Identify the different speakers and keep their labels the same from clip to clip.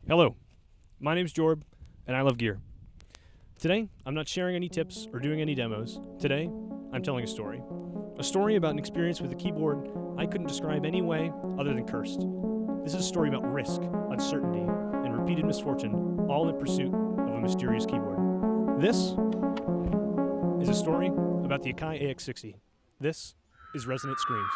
Speaker 1: Hello, my name's Jorb, and I love gear. Today, I'm not sharing any tips or doing any demos. Today, I'm telling a story. A story about an experience with a keyboard I couldn't describe any way other than cursed. This is a story about risk, uncertainty, and repeated misfortune, all in pursuit of a mysterious keyboard. This is a story about the Akai AX60. This is Resonant Screams.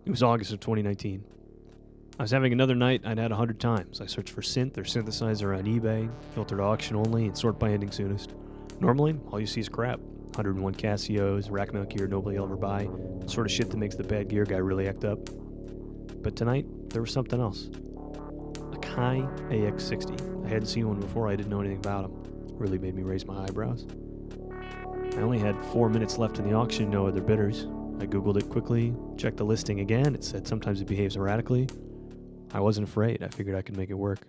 Speaker 1: It was August of 2019. I was having another night I'd had 100 times. I searched for synth or synthesizer on eBay, filtered auction only, and sort by ending soonest. Normally, all you see is crap. 101 Casios, rack mount gear nobody will ever buy, sort of shit that makes the bad gear guy really act up. But tonight, there was something else. Akai AX60. I hadn't seen one before, I didn't know anything about them. Really made me raise my eyebrows. I only had 4 minutes left in the auction, no other bidders. I googled it quickly, checked the listing again, it said sometimes it behaves erratically. I wasn't afraid, I figured I could make it work.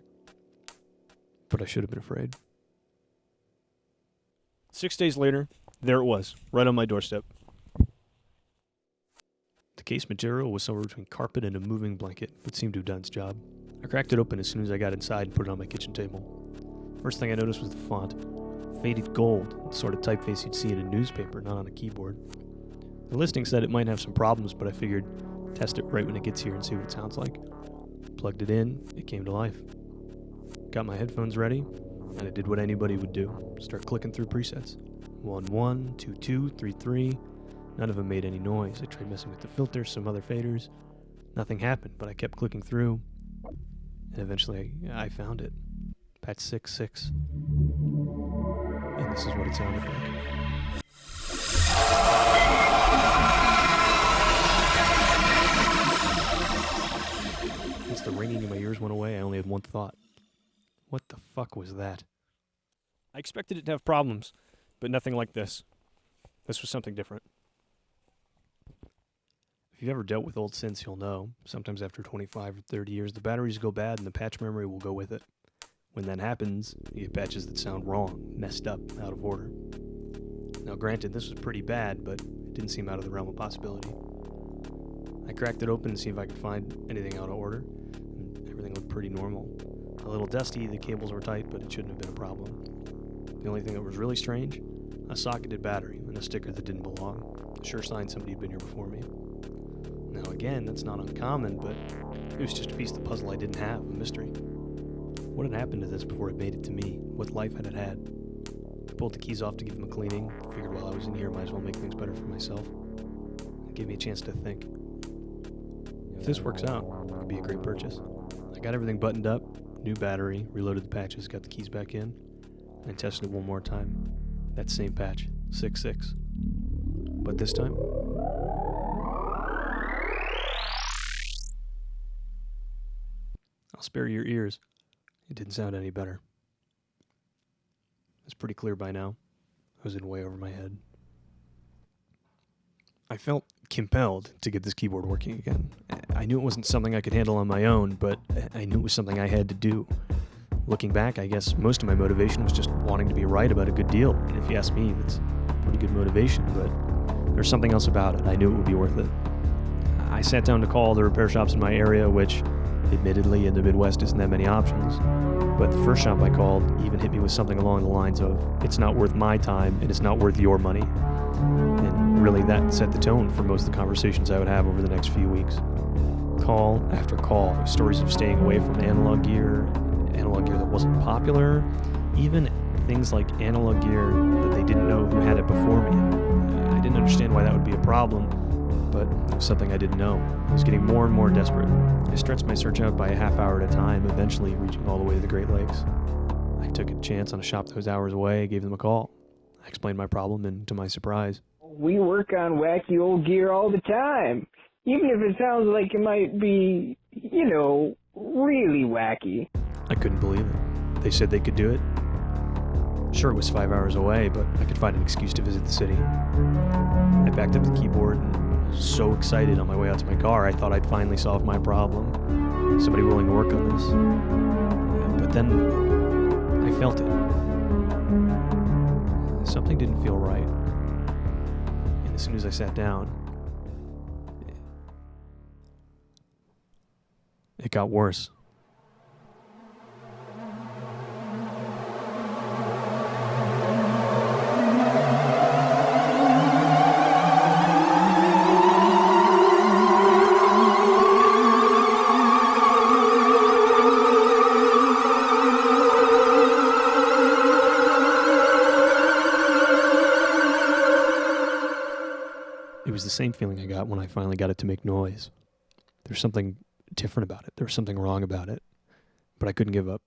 Speaker 1: But I should have been afraid. 6 days later, there it was, right on my doorstep. The case material was somewhere between carpet and a moving blanket, but seemed to have done its job. I cracked it open as soon as I got inside and put it on my kitchen table. First thing I noticed was the font. Faded gold, the sort of typeface you'd see in a newspaper, not on a keyboard. The listing said it might have some problems, but I figured test it right when it gets here and see what it sounds like. Plugged it in, it came to life. Got my headphones ready, and I did what anybody would do. Start clicking through presets. 1 1, 2 2, 3 3. None of them made any noise. I tried messing with the filters, some other faders. Nothing happened, but I kept clicking through, and eventually I found it. Patch 6.6. And this is what it sounded like. Once the ringing in my ears went away, I only had one thought. What the fuck was that? I expected it to have problems, but nothing like this. This was something different. If you've ever dealt with old synths, you'll know, sometimes after 25 or 30 years, the batteries go bad and the patch memory will go with it. When that happens, you get patches that sound wrong, messed up, out of order. Now granted, this was pretty bad, but it didn't seem out of the realm of possibility. I cracked it open to see if I could find anything out of order, and everything looked pretty normal. A little dusty, the cables were tight, but it shouldn't have been a problem. The only thing that was really strange, a socketed battery and a sticker that didn't belong. Sure sign somebody had been here before me. Now again, that's not uncommon, but it was just a piece of the puzzle I didn't have, a mystery. What had happened to this before it made it to me? What life had it had? I pulled the keys off to give them a cleaning. Figured while I was in here, I might as well make things better for myself. It gave me a chance to think. If this works out, it could be a great purchase. I got everything buttoned up, new battery, reloaded the patches, got the keys back in, and tested it one more time. That same patch, 6.6. But this time, I'll spare your ears. It didn't sound any better. It's pretty clear by now. I was in way over my head. I felt compelled to get this keyboard working again. I knew it wasn't something I could handle on my own, but I knew it was something I had to do. Looking back, I guess most of my motivation was just wanting to be right about a good deal. And if you ask me, that's pretty good motivation, but there's something else about it. I knew it would be worth it. I sat down to call the repair shops in my area, which admittedly in the Midwest isn't that many options. But the first shop I called even hit me with something along the lines of, it's not worth my time and it's not worth your money. And really that set the tone for most of the conversations I would have over the next few weeks. Call after call, stories of staying away from analog gear that wasn't popular, even things like analog gear that they didn't know who had it before me. I didn't understand why that would be a problem, but it was something I didn't know. I was getting more and more desperate. I stretched my search out by a half hour at a time, eventually reaching all the way to the Great Lakes. I took a chance on a shop that was hours away, gave them a call. I explained my problem, and to my surprise,
Speaker 2: we work on wacky old gear all the time, even if it sounds like it might be, really wacky.
Speaker 1: I couldn't believe it. They said they could do it. Sure, it was 5 hours away, but I could find an excuse to visit the city. I backed up the keyboard and was so excited on my way out to my car, I thought I'd finally solved my problem. Somebody willing to work on this. But then I felt it. Something didn't feel right. And as soon as I sat down, it got worse. It was the same feeling I got when I finally got it to make noise. There's something different about it. There was something wrong about it. But I couldn't give up.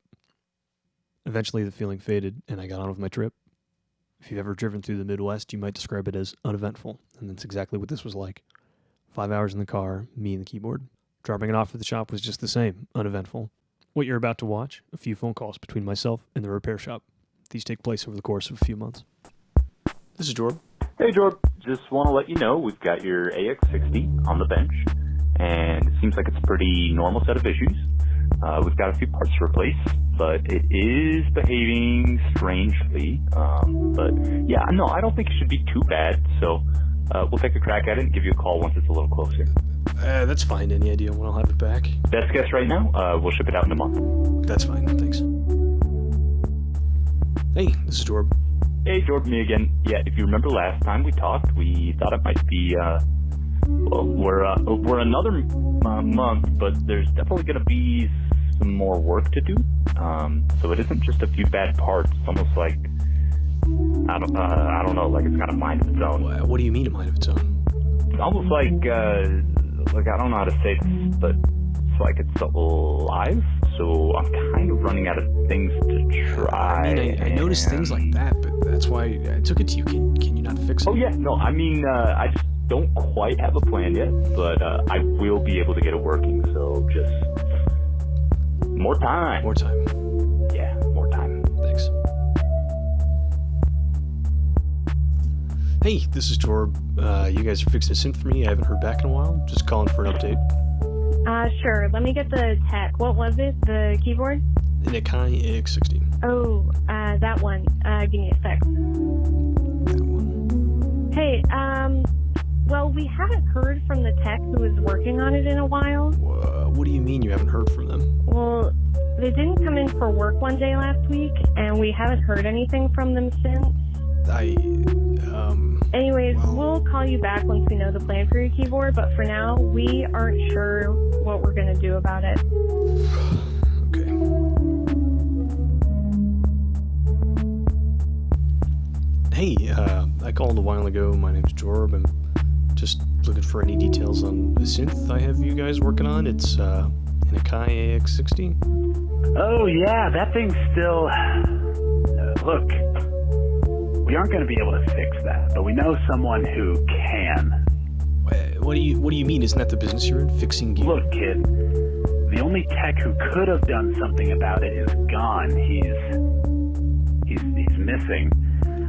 Speaker 1: Eventually the feeling faded and I got on with my trip. If you've ever driven through the Midwest, you might describe it as uneventful. And that's exactly what this was like. 5 hours in the car, me and the keyboard. Dropping it off at the shop was just the same, uneventful. What you're about to watch, a few phone calls between myself and the repair shop. These take place over the course of a few months. This is Jorb.
Speaker 3: Hey, Jorb. Just want to let you know we've got your AX60 on the bench, and it seems like it's a pretty normal set of issues. We've got a few parts to replace, but it is behaving strangely. But yeah, no, I don't think it should be too bad, so we'll take a crack at it and give you a call once it's a little closer.
Speaker 1: That's fine. Any idea when I'll have it back?
Speaker 3: Best guess right now, we'll ship it out in a month.
Speaker 1: That's fine, thanks. Hey, this is Jorb.
Speaker 3: Hey, Jorb, me again. Yeah, if you remember last time we talked, we thought it might be, well, we're another month, but there's definitely going to be some more work to do. So it isn't just a few bad parts. It's almost like, I don't know, like it's got a mind of its own.
Speaker 1: What do you mean a mind of its own?
Speaker 3: It's almost like I don't know how to say this, but it's like it's alive. So I'm kind of running out of things to try.
Speaker 1: I mean, I noticed things like that, but that's why I took it to you. Can you not fix it?
Speaker 3: Oh yeah, no, I mean, I just don't quite have a plan yet, but I will be able to get it working. So just more time.
Speaker 1: More time.
Speaker 3: Yeah, more time.
Speaker 1: Thanks. Hey, this is Jorb. You guys are fixing a synth for me. I haven't heard back in a while. Just calling for an update.
Speaker 4: Sure. Let me get the tech. What was it? The keyboard?
Speaker 1: An Akai AX60.
Speaker 4: Oh, that one. Give me a sec.
Speaker 1: That one.
Speaker 4: Hey, well, we haven't heard from the tech who was working on it in a while.
Speaker 1: What do you mean you haven't heard from them?
Speaker 4: Well, they didn't come in for work one day last week, and we haven't heard anything from them since. Anyways, we'll call you back once we know the plan for your keyboard, but for now, we aren't sure what we're going to do about it.
Speaker 1: Okay. Hey, I called a while ago. My name's Jorb. I'm just looking for any details on the synth I have you guys working on. It's an Akai AX60.
Speaker 5: Oh, yeah, that thing's still... look, we aren't going to be able to fix that, but we know someone who can.
Speaker 1: What do you mean? Isn't that the business you're in? Fixing gear?
Speaker 5: Look, kid, the only tech who could have done something about it is gone. He's missing.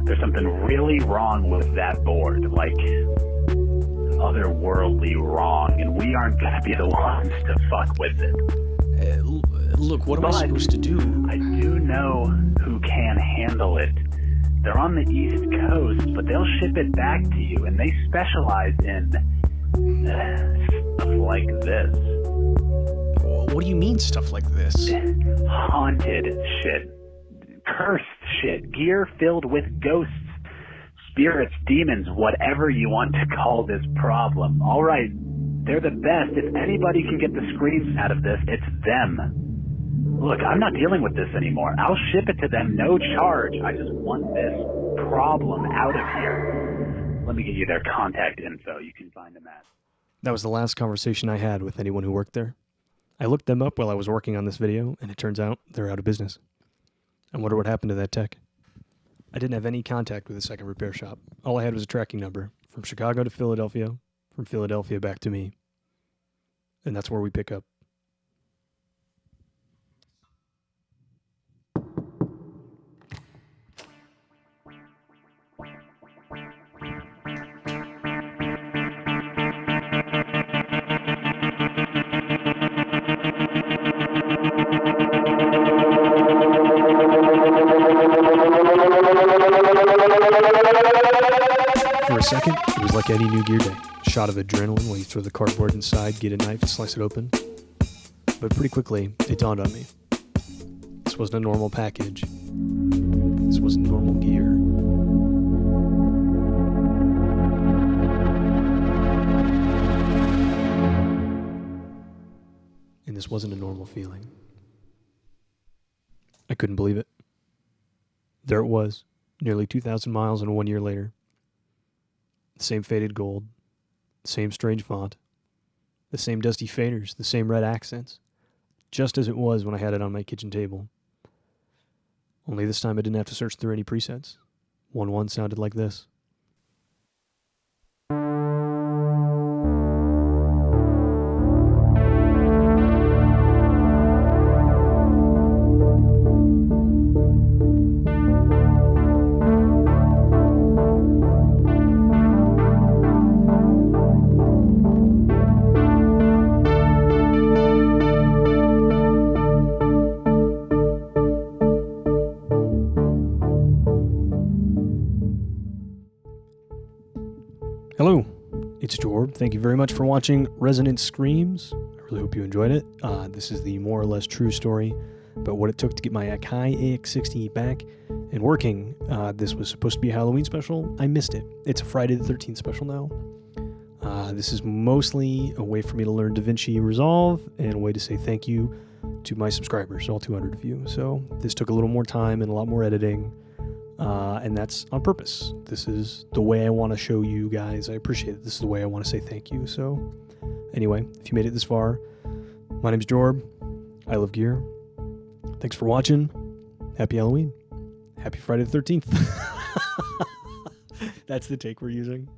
Speaker 5: There's something really wrong with that board, like otherworldly wrong, and we aren't going to be the ones to fuck with it.
Speaker 1: Look, what am I supposed to do?
Speaker 5: I do know who can handle it. They're on the East Coast, but they'll ship it back to you, and they specialize in stuff like this.
Speaker 1: What do you mean, stuff like this?
Speaker 5: Haunted shit. Cursed shit. Gear filled with ghosts, spirits, demons, whatever you want to call this problem. All right, they're the best. If anybody can get the screams out of this, it's them. Look, I'm not dealing with this anymore. I'll ship it to them, no charge. I just want this problem out of here. Let me give you their contact info. You can find them at...
Speaker 1: That was the last conversation I had with anyone who worked there. I looked them up while I was working on this video, and it turns out they're out of business. I wonder what happened to that tech. I didn't have any contact with the second repair shop. All I had was a tracking number, from Chicago to Philadelphia, from Philadelphia back to me. And that's where we pick up. a second, it was like any new gear day. A shot of adrenaline while you throw the cardboard inside, get a knife and slice it open. But pretty quickly, it dawned on me. This wasn't a normal package. This wasn't normal gear. And this wasn't a normal feeling. I couldn't believe it. There it was, nearly 2,000 miles and 1 year later. The same faded gold, the same strange font, the same dusty faders, the same red accents, just as it was when I had it on my kitchen table. Only this time I didn't have to search through any presets. 1-1 sounded like this. Hello, it's Jorb. Thank you very much for watching Resonant Screams. I really hope you enjoyed it. This is the more or less true story about what it took to get my Akai AX60 back and working. This was supposed to be a Halloween special. I missed it. It's a Friday the 13th special now. This is mostly a way for me to learn DaVinci Resolve and a way to say thank you to my subscribers, all 200 of you. So this took a little more time and a lot more editing. And that's on purpose. This is the way I want to show you guys I appreciate it. This is the way I want to say thank you. So anyway, if you made it this far, my name's Jorb. I love gear. Thanks for watching. Happy Halloween. Happy Friday the 13th. That's the take we're using.